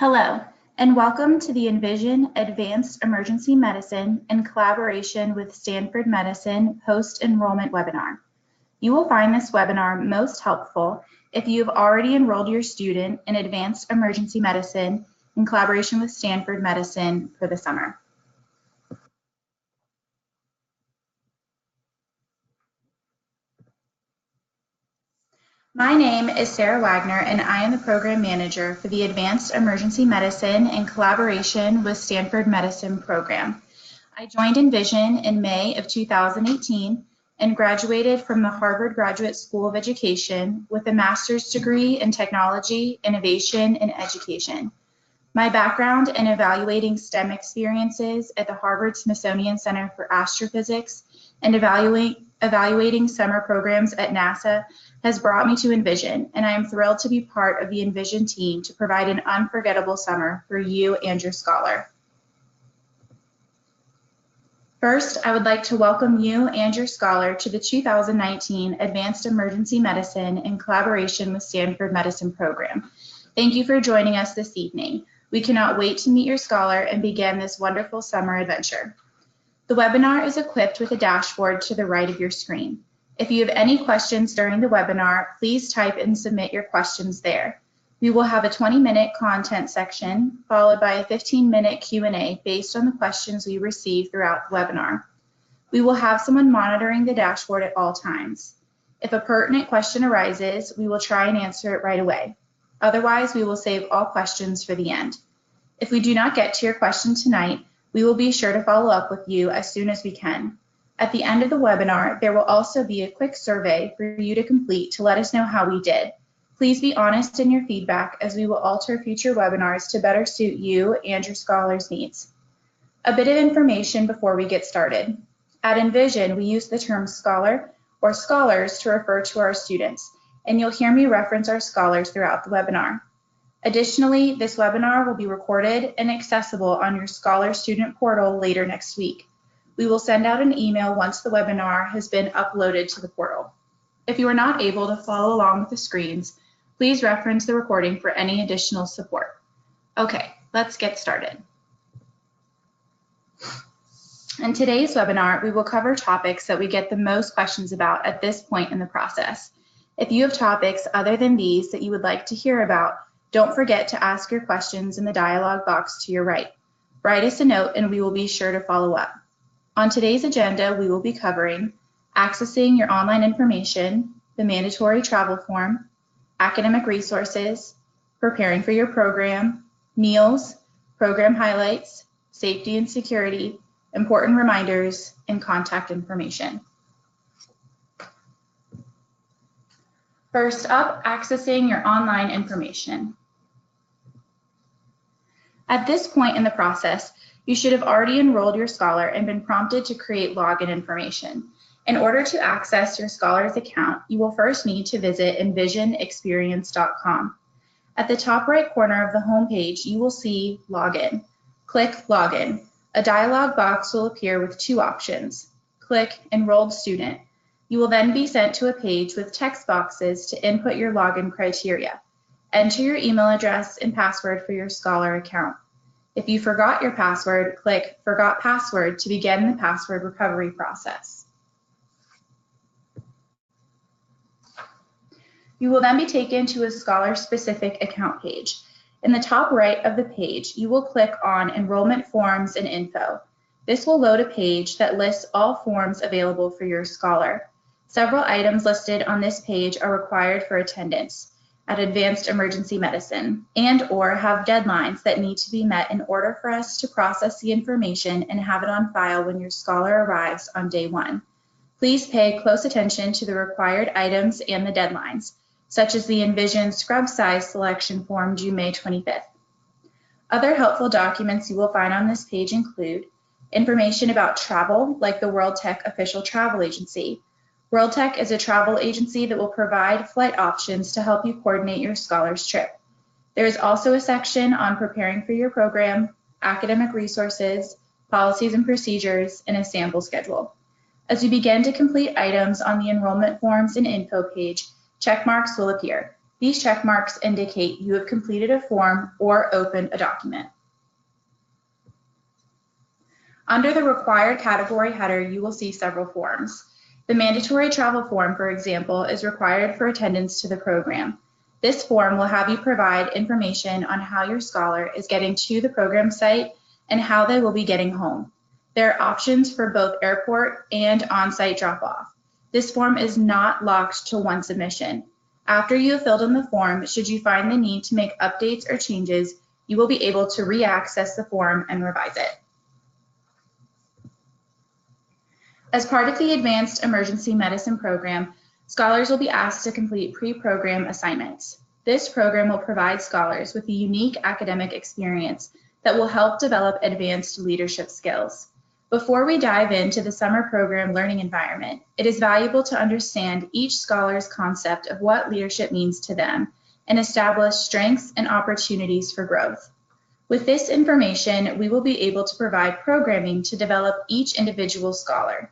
Hello, and welcome to the Envision Advanced Emergency Medicine in collaboration with Stanford Medicine post-enrollment webinar. You will find this webinar most helpful if you have already enrolled your student in Advanced Emergency Medicine in collaboration with Stanford Medicine for the summer. My name is Sarah Wagner, and I am the Program Manager for the Advanced Emergency Medicine in collaboration with Stanford Medicine program. I joined Envision in May of 2018 and graduated from the Harvard Graduate School of Education with a master's degree in technology, innovation, and education. My background in evaluating STEM experiences at the Harvard Smithsonian Center for Astrophysics and evaluating summer programs at NASA has brought me to Envision, and I am thrilled to be part of the Envision team to provide an unforgettable summer for you and your scholar. First, I would like to welcome you and your scholar to the 2019 Advanced Emergency Medicine in collaboration with Stanford Medicine program. Thank you for joining us this evening. We cannot wait to meet your scholar and begin this wonderful summer adventure. The webinar is equipped with a dashboard to the right of your screen. If you have any questions during the webinar, please type and submit your questions there. We will have a 20-minute content section followed by a 15-minute Q&A based on the questions we receive throughout the webinar. We will have someone monitoring the dashboard at all times. If a pertinent question arises, we will try and answer it right away. Otherwise, we will save all questions for the end. If we do not get to your question tonight, we will be sure to follow up with you as soon as we can. At the end of the webinar, there will also be a quick survey for you to complete to let us know how we did. Please be honest in your feedback as we will alter future webinars to better suit you and your scholar's needs. A bit of information before we get started. At Envision, we use the term scholar or scholars to refer to our students, and you'll hear me reference our scholars throughout the webinar. Additionally, this webinar will be recorded and accessible on your Scholar Student portal later next week. We will send out an email once the webinar has been uploaded to the portal. If you are not able to follow along with the screens, please reference the recording for any additional support. Okay, let's get started. In today's webinar, we will cover topics that we get the most questions about at this point in the process. If you have topics other than these that you would like to hear about, don't forget to ask your questions in the dialog box to your right. Write us a note and we will be sure to follow up. On today's agenda, we will be covering accessing your online information, the mandatory travel form, academic resources, preparing for your program, meals, program highlights, safety and security, important reminders, and contact information. First up, accessing your online information. At this point in the process, you should have already enrolled your scholar and been prompted to create login information. In order to access your scholar's account, you will first need to visit envisionexperience.com. At the top right corner of the home page, you will see Login. Click Login. A dialog box will appear with two options. Click Enrolled Student. You will then be sent to a page with text boxes to input your login criteria. Enter your email address and password for your scholar account. If you forgot your password, click Forgot Password to begin the password recovery process. You will then be taken to a scholar-specific account page. In the top right of the page, you will click on Enrollment Forms and Info. This will load a page that lists all forms available for your scholar. Several items listed on this page are required for attendance at Advanced Emergency Medicine and/or have deadlines that need to be met in order for us to process the information and have it on file when your scholar arrives on day one. Please pay close attention to the required items and the deadlines, such as the Envision Scrub Size Selection Form due May 25th. Other helpful documents you will find on this page include information about travel, like the World Tech Official Travel Agency. World Tech is a travel agency that will provide flight options to help you coordinate your scholar's trip. There is also a section on preparing for your program, academic resources, policies and procedures, and a sample schedule. As you begin to complete items on the enrollment forms and info page, check marks will appear. These check marks indicate you have completed a form or opened a document. Under the required category header, you will see several forms. The mandatory travel form, for example, is required for attendance to the program. This form will have you provide information on how your scholar is getting to the program site and how they will be getting home. There are options for both airport and on-site drop-off. This form is not locked to one submission. After you have filled in the form, should you find the need to make updates or changes, you will be able to re-access the form and revise it. As part of the Advanced Emergency Medicine program, scholars will be asked to complete pre-program assignments. This program will provide scholars with a unique academic experience that will help develop advanced leadership skills. Before we dive into the summer program learning environment, it is valuable to understand each scholar's concept of what leadership means to them and establish strengths and opportunities for growth. With this information, we will be able to provide programming to develop each individual scholar.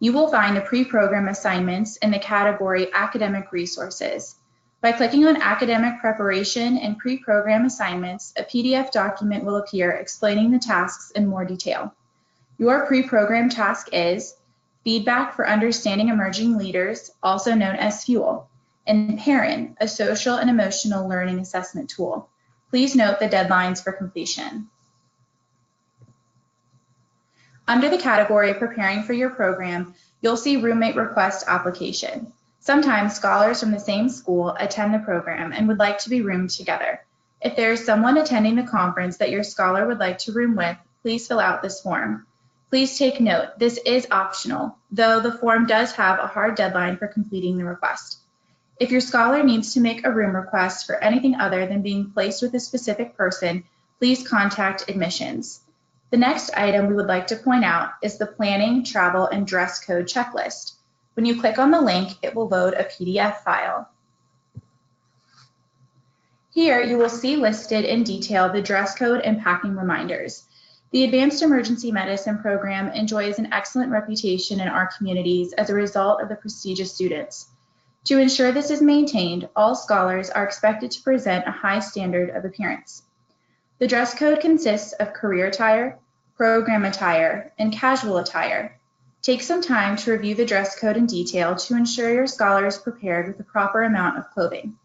You will find the pre-program assignments in the category Academic Resources. By clicking on Academic Preparation and Pre-Program Assignments, a PDF document will appear explaining the tasks in more detail. Your pre-program task is Feedback for Understanding Emerging Leaders, also known as FUEL, and PAREN, a social and emotional learning assessment tool. Please note the deadlines for completion. Under the category Preparing for Your Program, you'll see Roommate Request Application. Sometimes scholars from the same school attend the program and would like to be roomed together. If there is someone attending the conference that your scholar would like to room with, please fill out this form. Please take note, this is optional, though the form does have a hard deadline for completing the request. If your scholar needs to make a room request for anything other than being placed with a specific person, please contact admissions. The next item we would like to point out is the Planning, Travel, and Dress Code checklist. When you click on the link, it will load a PDF file. Here you will see listed in detail the dress code and packing reminders. The Advanced Emergency Medicine program enjoys an excellent reputation in our communities as a result of the prestigious students. To ensure this is maintained, all scholars are expected to present a high standard of appearance. The dress code consists of career attire, program attire, and casual attire. Take some time to review the dress code in detail to ensure your scholar is prepared with the proper amount of clothing.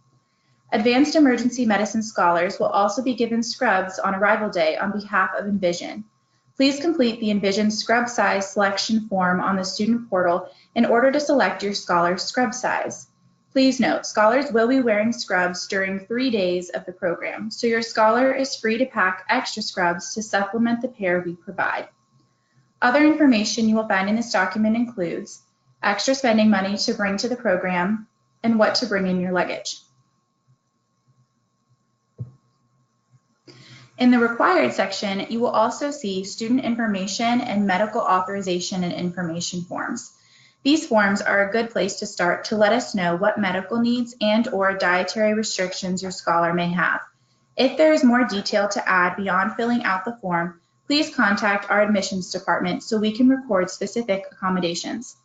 Advanced Emergency Medicine scholars will also be given scrubs on arrival day on behalf of Envision. Please complete the Envision scrub size selection form on the student portal in order to select your scholar's scrub size. Please note, scholars will be wearing scrubs during 3 days of the program, so your scholar is free to pack extra scrubs to supplement the pair we provide. Other information you will find in this document includes extra spending money to bring to the program and what to bring in your luggage. In the required section, you will also see student information and medical authorization and information forms. These forms are a good place to start to let us know what medical needs and/or dietary restrictions your scholar may have. If there is more detail to add beyond filling out the form, please contact our admissions department so we can record specific accommodations.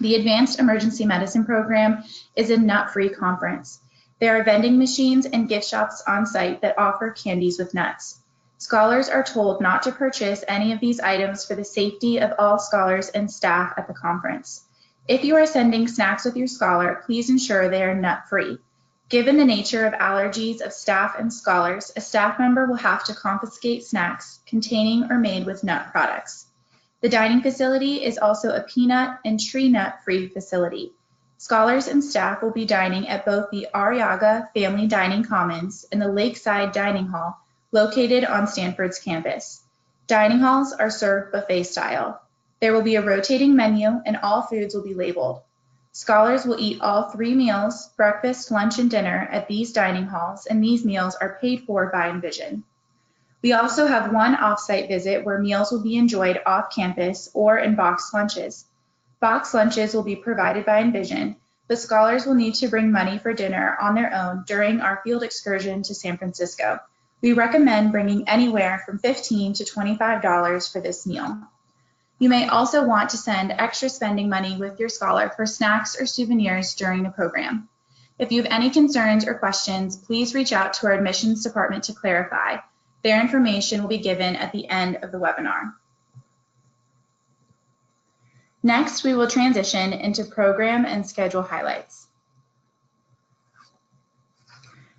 The Advanced Emergency Medicine program is a nut-free conference. There are vending machines and gift shops on site that offer candies with nuts. Scholars are told not to purchase any of these items for the safety of all scholars and staff at the conference. If you are sending snacks with your scholar, please ensure they are nut-free. Given the nature of allergies of staff and scholars, a staff member will have to confiscate snacks containing or made with nut products. The dining facility is also a peanut and tree nut-free facility. Scholars and staff will be dining at both the Arriaga Family Dining Commons and the Lakeside Dining Hall located on Stanford's campus. Dining halls are served buffet style. There will be a rotating menu and all foods will be labeled. Scholars will eat all 3 meals, breakfast, lunch, and dinner at these dining halls, and these meals are paid for by Envision. We also have one off-site visit where meals will be enjoyed off campus or in boxed lunches. Boxed lunches will be provided by Envision, but scholars will need to bring money for dinner on their own during our field excursion to San Francisco. We recommend bringing anywhere from $15 to $25 for this meal. You may also want to send extra spending money with your scholar for snacks or souvenirs during the program. If you have any concerns or questions, please reach out to our admissions department to clarify. Their information will be given at the end of the webinar. Next, we will transition into program and schedule highlights.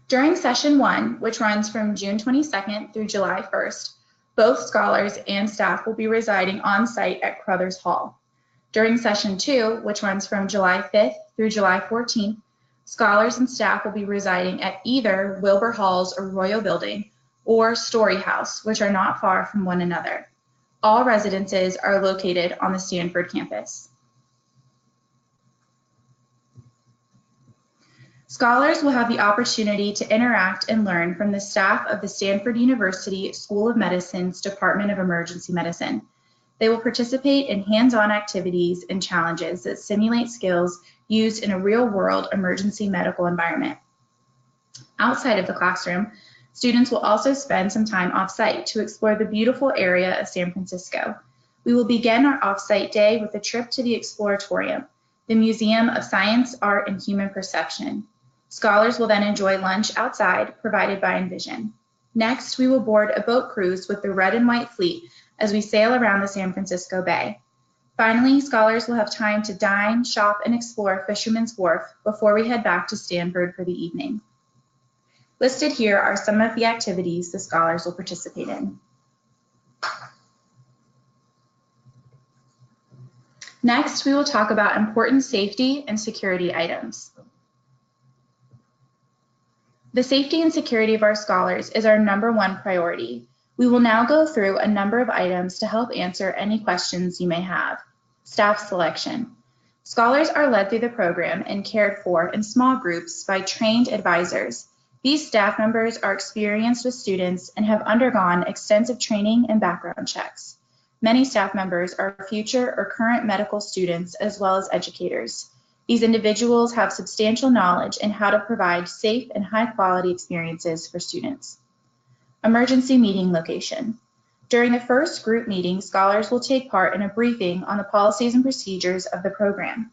During session 1, which runs from June 22nd through July 1st, both scholars and staff will be residing on site at Crothers Hall. During session 2, which runs from July 5th through July 14th, scholars and staff will be residing at either Wilbur Halls or Royal Building or Story House, which are not far from one another. All residences are located on the Stanford campus. Scholars will have the opportunity to interact and learn from the staff of the Stanford University School of Medicine's Department of Emergency Medicine. They will participate in hands-on activities and challenges that simulate skills used in a real-world emergency medical environment. Outside of the classroom, students will also spend some time off-site to explore the beautiful area of San Francisco. We will begin our off-site day with a trip to the Exploratorium, the Museum of Science, Art, and Human Perception. Scholars will then enjoy lunch outside, provided by Envision. Next, we will board a boat cruise with the Red and White Fleet as we sail around the San Francisco Bay. Finally, scholars will have time to dine, shop, and explore Fisherman's Wharf before we head back to Stanford for the evening. Listed here are some of the activities the scholars will participate in. Next, we will talk about important safety and security items. The safety and security of our scholars is our #1 priority. We will now go through a number of items to help answer any questions you may have. Staff selection. Scholars are led through the program and cared for in small groups by trained advisors. These staff members are experienced with students and have undergone extensive training and background checks. Many staff members are future or current medical students as well as educators. These individuals have substantial knowledge in how to provide safe and high-quality experiences for students. Emergency meeting location. During the first group meeting, scholars will take part in a briefing on the policies and procedures of the program.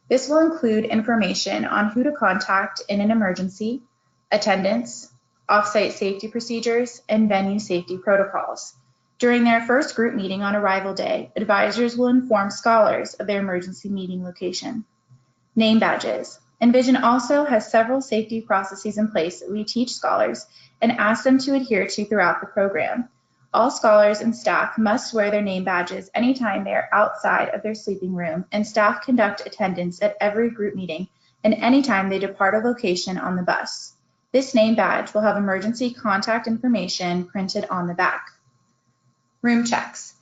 This will include information on who to contact in an emergency, attendance, off-site safety procedures, and venue safety protocols. During their first group meeting on arrival day, advisors will inform scholars of their emergency meeting location. Name badges. Envision also has several safety processes in place that we teach scholars and ask them to adhere to throughout the program. All scholars and staff must wear their name badges anytime they are outside of their sleeping room, and staff conduct attendance at every group meeting and anytime they depart a location on the bus. This name badge will have emergency contact information printed on the back. Room checks.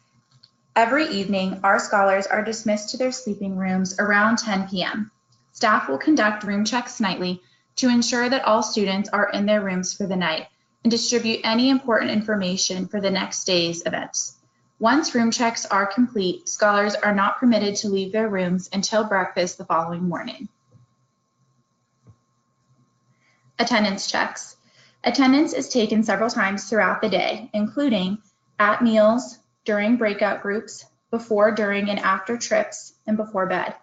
Every evening, our scholars are dismissed to their sleeping rooms around 10 p.m. Staff will conduct room checks nightly to ensure that all students are in their rooms for the night and distribute any important information for the next day's events. Once room checks are complete, scholars are not permitted to leave their rooms until breakfast the following morning. Attendance checks. Attendance is taken several times throughout the day, including at meals, during breakout groups, before, during, and after trips, and before bed.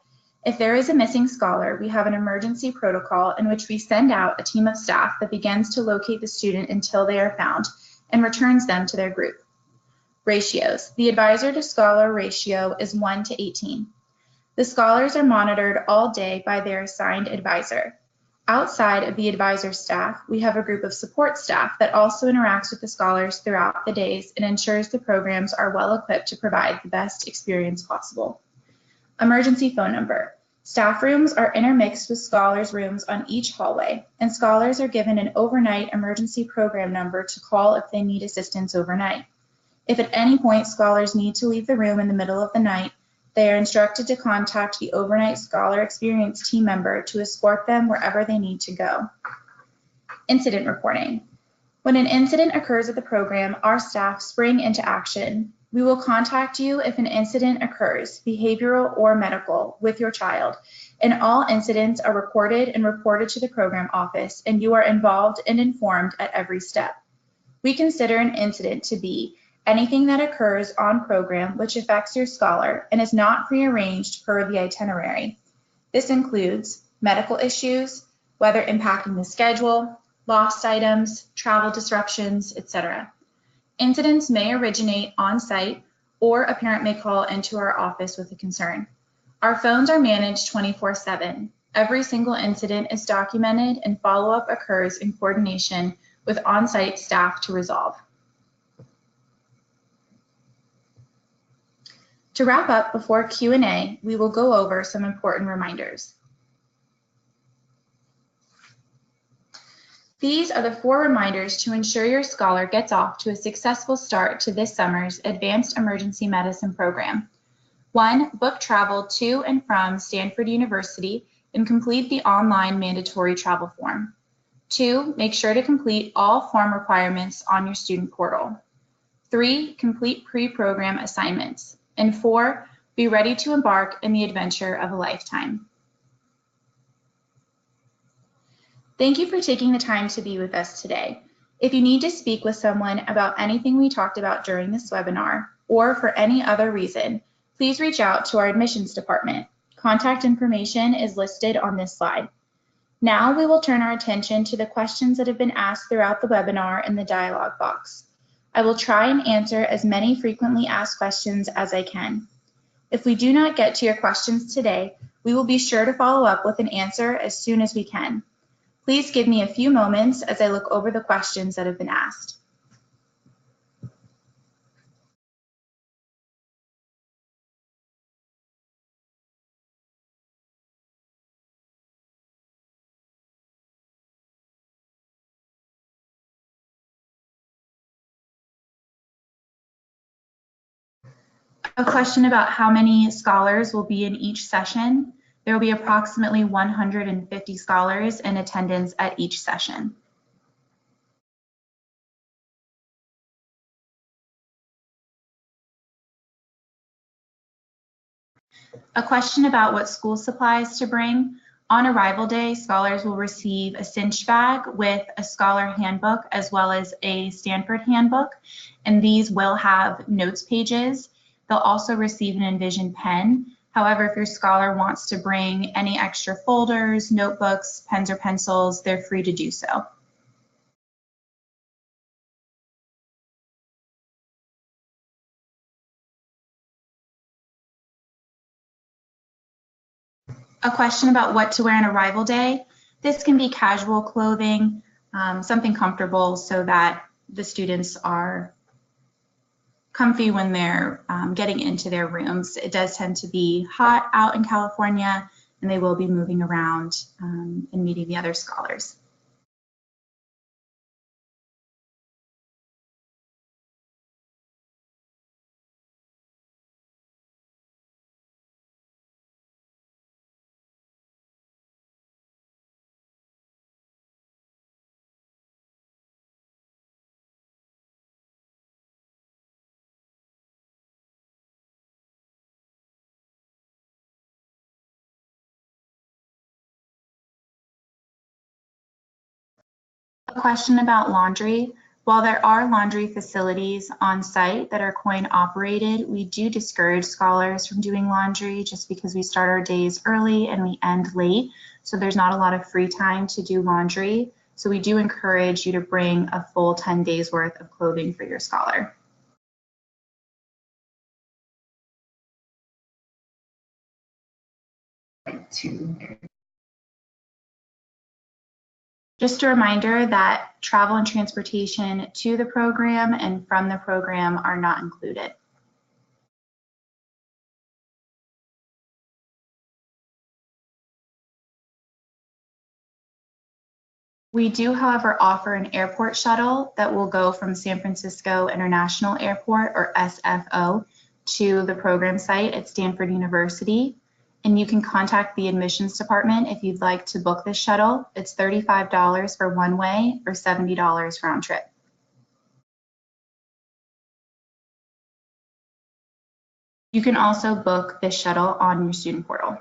If there is a missing scholar, we have an emergency protocol in which we send out a team of staff that begins to locate the student until they are found and returns them to their group. Ratios. The advisor to scholar ratio is 1 to 18. The scholars are monitored all day by their assigned advisor. Outside of the advisor staff, we have a group of support staff that also interacts with the scholars throughout the days and ensures the programs are well equipped to provide the best experience possible. Emergency phone number. Staff rooms are intermixed with scholars' rooms on each hallway, and scholars are given an overnight emergency program number to call if they need assistance overnight. If at any point scholars need to leave the room in the middle of the night, they are instructed to contact the overnight scholar experience team member to escort them wherever they need to go. Incident reporting. When an incident occurs at the program, our staff spring into action. We will contact you if an incident occurs, behavioral or medical, with your child, and all incidents are recorded and reported to the program office, and you are involved and informed at every step. We consider an incident to be anything that occurs on program which affects your scholar and is not prearranged per the itinerary. This includes medical issues, weather impacting the schedule, lost items, travel disruptions, etc. Incidents may originate on-site, or a parent may call into our office with a concern. Our phones are managed 24/7. Every single incident is documented and follow-up occurs in coordination with on-site staff to resolve. To wrap up before Q&A, we will go over some important reminders. These are the 4 reminders to ensure your scholar gets off to a successful start to this summer's Advanced Emergency Medicine program. 1, book travel to and from Stanford University and complete the online mandatory travel form. 2, make sure to complete all form requirements on your student portal. 3, complete pre-program assignments. And 4, be ready to embark in the adventure of a lifetime. Thank you for taking the time to be with us today. If you need to speak with someone about anything we talked about during this webinar, or for any other reason, please reach out to our admissions department. Contact information is listed on this slide. Now we will turn our attention to the questions that have been asked throughout the webinar in the dialog box. I will try and answer as many frequently asked questions as I can. If we do not get to your questions today, we will be sure to follow up with an answer as soon as we can. Please give me a few moments as I look over the questions that have been asked. A question about how many scholars will be in each session. There will be approximately 150 scholars in attendance at each session. A question about what school supplies to bring. On arrival day, scholars will receive a cinch bag with a scholar handbook as well as a Stanford handbook, and these will have notes pages. They'll also receive an Envision pen. However, if your scholar wants to bring any extra folders, notebooks, pens or pencils, they're free to do so. A question about what to wear on arrival day. This can be casual clothing, something comfortable so that the students are comfy when they're getting into their rooms. It does tend to be hot out in California, and they will be moving around and meeting the other scholars. A question about laundry. While there are laundry facilities on site that are coin operated, we do discourage scholars from doing laundry just because we start our days early and we end late. So there's not a lot of free time to do laundry. So we do encourage you to bring a full 10 days worth of clothing for your scholar. Just a reminder that travel and transportation to the program and from the program are not included. We do, however, offer an airport shuttle that will go from San Francisco International Airport, or SFO, to the program site at Stanford University. And you can contact the admissions department if you'd like to book this shuttle. It's $35 for one way or $70 round trip. You can also book this shuttle on your student portal.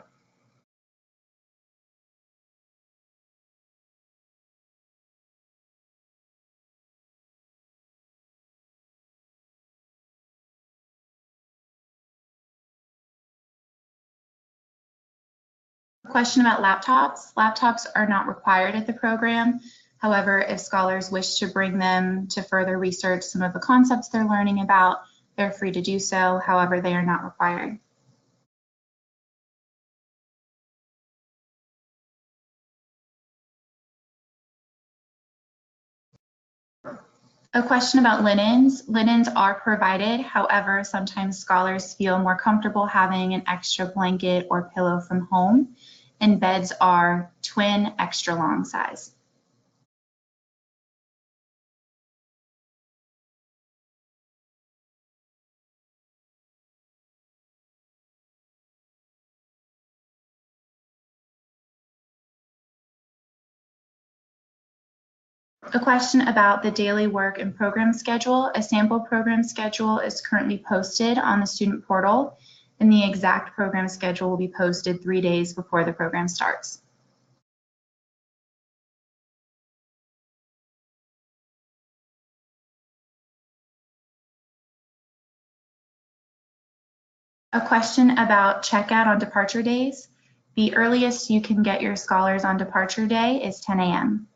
Question about laptops. Laptops are not required at the program. However, if scholars wish to bring them to further research some of the concepts they're learning about, they're free to do so. However, they are not required. A question about linens. Linens are provided. However, sometimes scholars feel more comfortable having an extra blanket or pillow from home, and beds are twin extra long size. A question about the daily work and program schedule. A sample program schedule is currently posted on the student portal, and the exact program schedule will be posted 3 days before the program starts. A question about checkout on departure days. The earliest you can get your scholars on departure day is 10 a.m.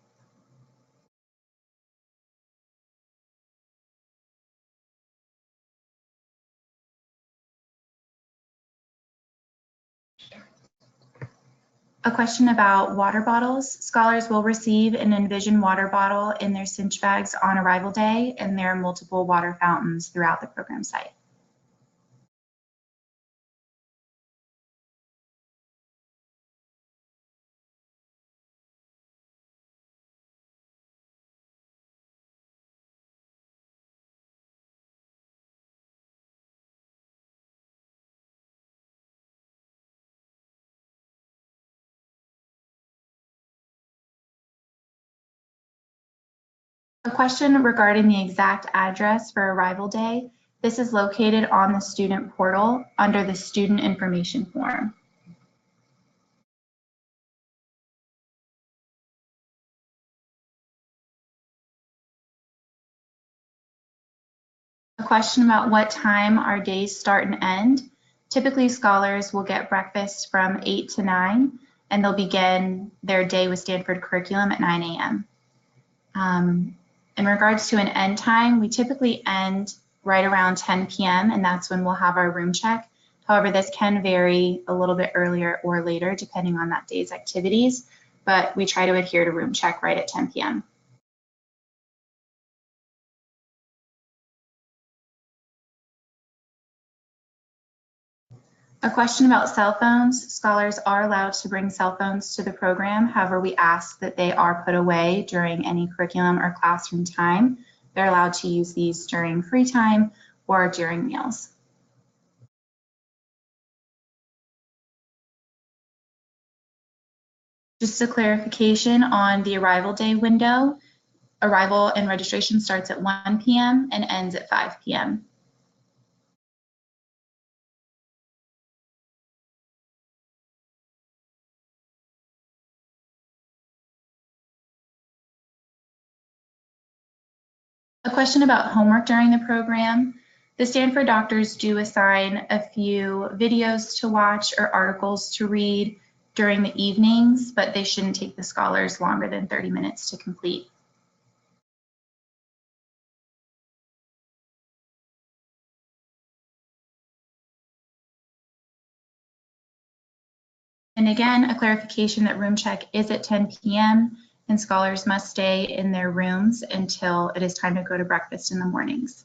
A question about water bottles. Scholars will receive an Envision water bottle in their cinch bags on arrival day, and there are multiple water fountains throughout the program site. A question regarding the exact address for arrival day. This is located on the student portal under the student information form. A question about what time our days start and end. Typically, scholars will get breakfast from 8 to 9, and they'll begin their day with Stanford curriculum at 9 a.m. In regards to an end time, we typically end right around 10 p.m., and that's when we'll have our room check. However, this can vary a little bit earlier or later depending on that day's activities, but we try to adhere to room check right at 10 p.m. A question about cell phones. Scholars are allowed to bring cell phones to the program. However, we ask that they are put away during any curriculum or classroom time. They're allowed to use these during free time or during meals. Just a clarification on the arrival day window. Arrival and registration starts at 1 p.m. and ends at 5 p.m. A question about homework during the program. The Stanford doctors do assign a few videos to watch or articles to read during the evenings, but they shouldn't take the scholars longer than 30 minutes to complete. And again, a clarification that room check is at 10 p.m. and scholars must stay in their rooms until it is time to go to breakfast in the mornings.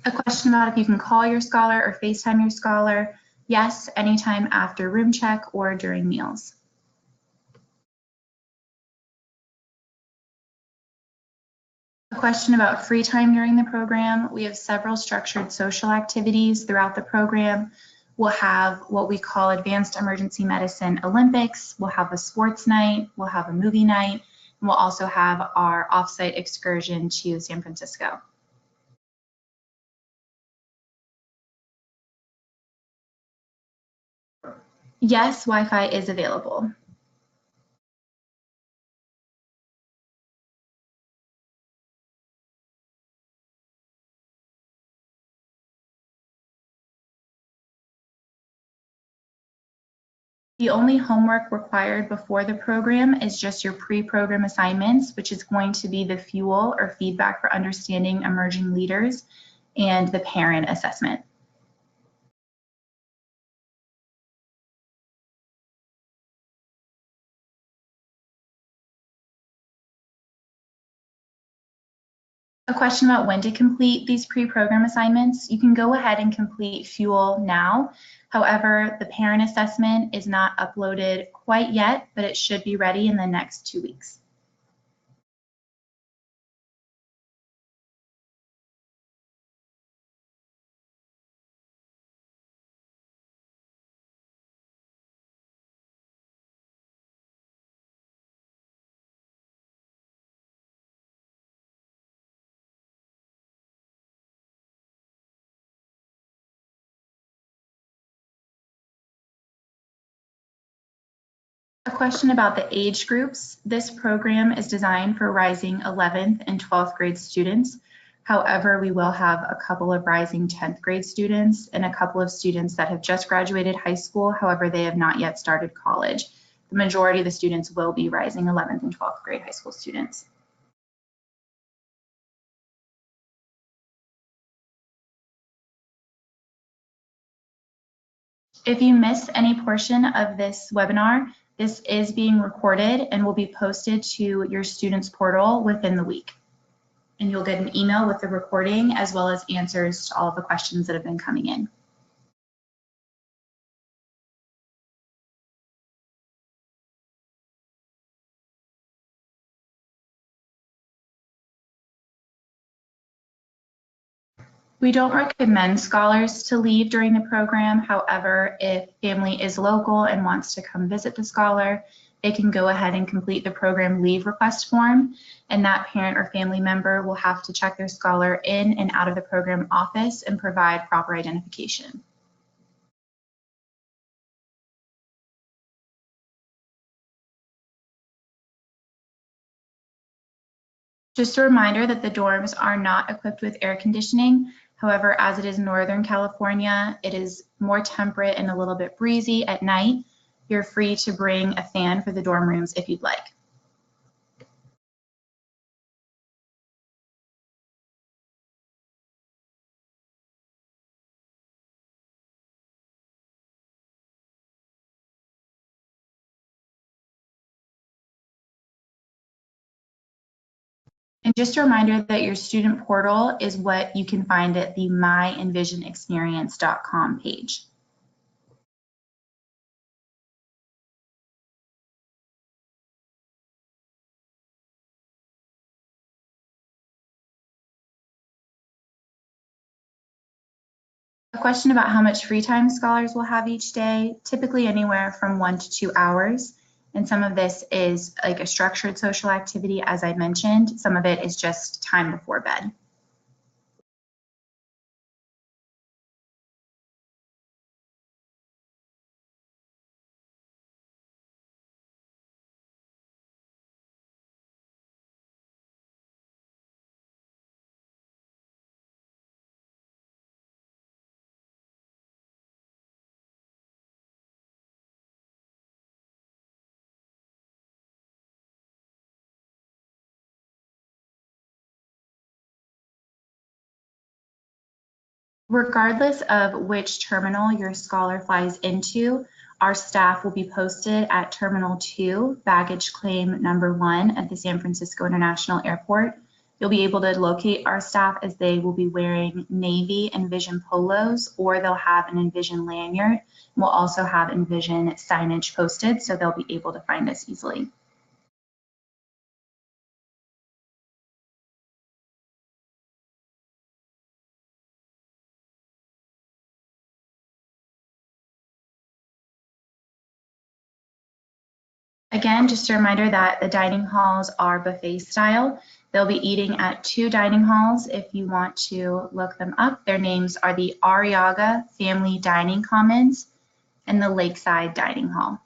A question about if you can call your scholar or FaceTime your scholar. Yes, anytime after room check or during meals. A question about free time during the program. We have several structured social activities throughout the program. We'll have what we call Advanced Emergency Medicine Olympics. We'll have a sports night. We'll have a movie night. And we'll also have our offsite excursion to San Francisco. Yes, Wi-Fi is available. The only homework required before the program is just your pre-program assignments, which is going to be the fuel or feedback for understanding emerging leaders and the parent assessment. A question about when to complete these pre-program assignments. You can go ahead and complete fuel now. However, the parent assessment is not uploaded quite yet, but it should be ready in the next 2 weeks. A question about the age groups. This program is designed for rising 11th and 12th grade students. However, we will have a couple of rising 10th grade students and a couple of students that have just graduated high school. However, they have not yet started college. The majority of the students will be rising 11th and 12th grade high school students. If you miss any portion of this webinar, this is being recorded and will be posted to your students portal within the week. And you'll get an email with the recording as well as answers to all of the questions that have been coming in. We don't recommend scholars to leave during the program. However, if family is local and wants to come visit the scholar, they can go ahead and complete the program leave request form, and that parent or family member will have to check their scholar in and out of the program office and provide proper identification. Just a reminder that the dorms are not equipped with air conditioning. However, as it is Northern California, it is more temperate and a little bit breezy at night. You're free to bring a fan for the dorm rooms if you'd like. And just a reminder that your student portal is what you can find at the myenvisionexperience.com page. A question about how much free time scholars will have each day, typically anywhere from 1 to 2 hours. And some of this is like a structured social activity, as I mentioned. Some of it is just time before bed. Regardless of which terminal your scholar flies into, our staff will be posted at Terminal 2, baggage claim number 1 at the San Francisco International Airport. You'll be able to locate our staff as they will be wearing Navy Envision polos, or they'll have an Envision lanyard. We'll also have Envision signage posted, so they'll be able to find us easily. Again, just a reminder that the dining halls are buffet style. They'll be eating at 2 dining halls. If you want to look them up, their names are the Arriaga Family Dining Commons and the Lakeside Dining Hall.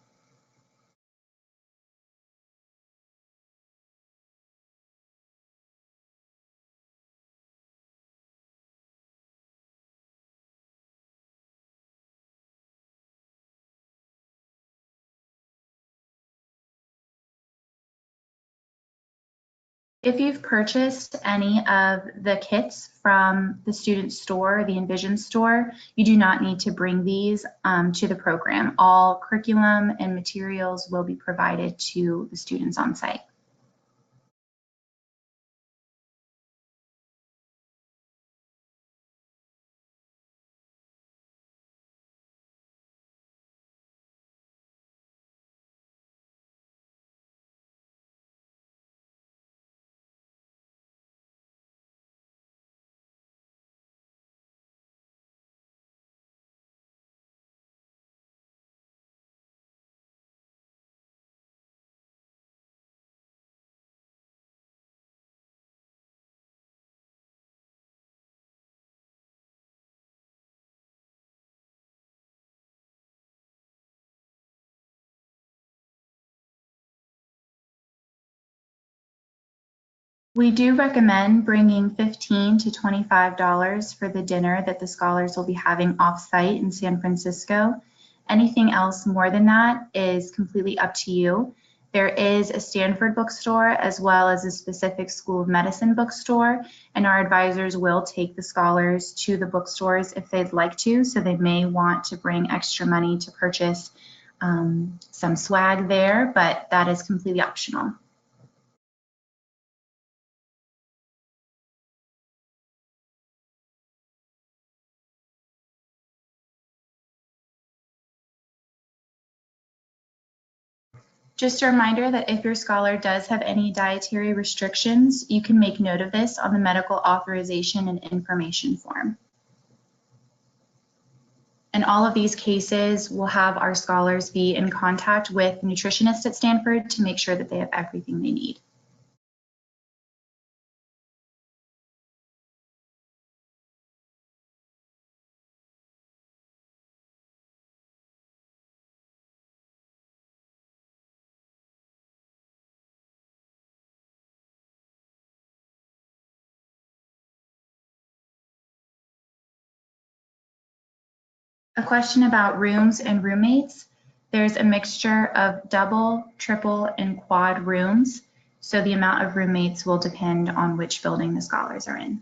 If you've purchased any of the kits from the student store, the Envision store, you do not need to bring these to the program. All curriculum and materials will be provided to the students on site. We do recommend bringing $15 to $25 for the dinner that the scholars will be having off-site in San Francisco. Anything else more than that is completely up to you. There is a Stanford bookstore as well as a specific School of Medicine bookstore, and our advisors will take the scholars to the bookstores if they'd like to, so they may want to bring extra money to purchase some swag there, but that is completely optional. Just a reminder that if your scholar does have any dietary restrictions, you can make note of this on the medical authorization and information form. In all of these cases, we'll have our scholars be in contact with nutritionists at Stanford to make sure that they have everything they need. A question about rooms and roommates. There's a mixture of double, triple, and quad rooms, so the amount of roommates will depend on which building the scholars are in.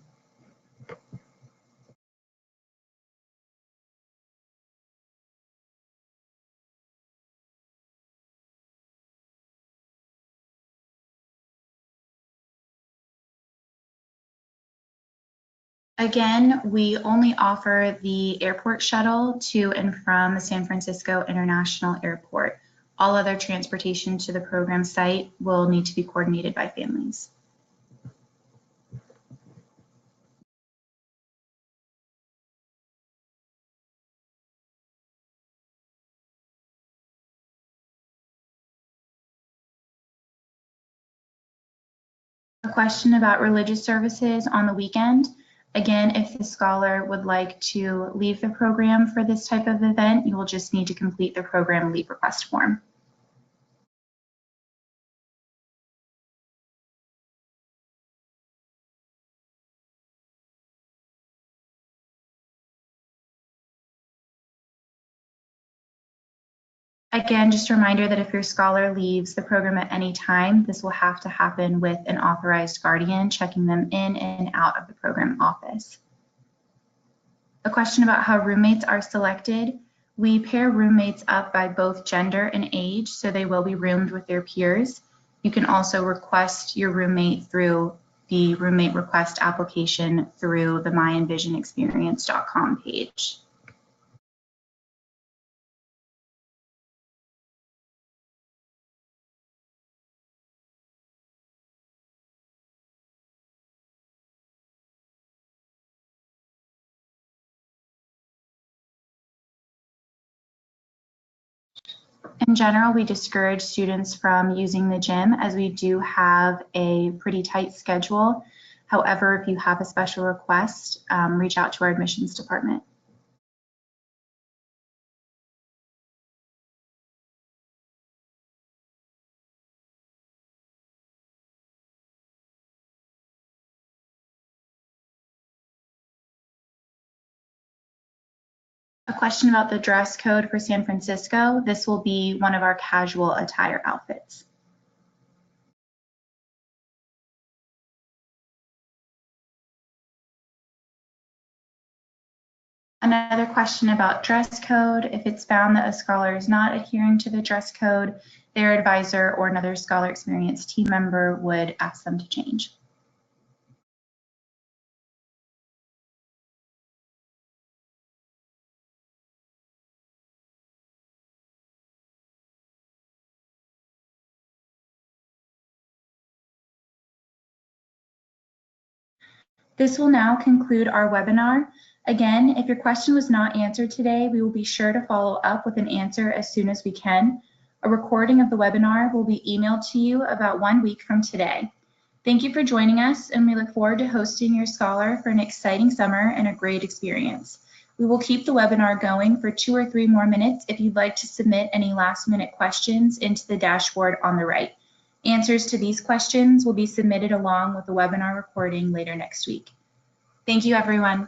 Again, we only offer the airport shuttle to and from San Francisco International Airport. All other transportation to the program site will need to be coordinated by families. A question about religious services on the weekend. Again, if the scholar would like to leave the program for this type of event, you will just need to complete the program leave request form. Again, just a reminder that if your scholar leaves the program at any time, this will have to happen with an authorized guardian checking them in and out of the program office. A question about how roommates are selected. We pair roommates up by both gender and age, so they will be roomed with their peers. You can also request your roommate through the roommate request application through the MyEnvisionExperience.com page. In general, we discourage students from using the gym as we do have a pretty tight schedule. However, if you have a special request, reach out to our admissions department. A question about the dress code for San Francisco. This will be one of our casual attire outfits. Another question about dress code. If it's found that a scholar is not adhering to the dress code, their advisor or another Scholar Experience team member would ask them to change. This will now conclude our webinar. Again, if your question was not answered today, we will be sure to follow up with an answer as soon as we can. A recording of the webinar will be emailed to you about 1 week from today. Thank you for joining us, and we look forward to hosting your scholar for an exciting summer and a great experience. We will keep the webinar going for 2 or 3 more minutes if you'd like to submit any last-minute questions into the dashboard on the right. Answers to these questions will be submitted along with the webinar recording later next week. Thank you, everyone.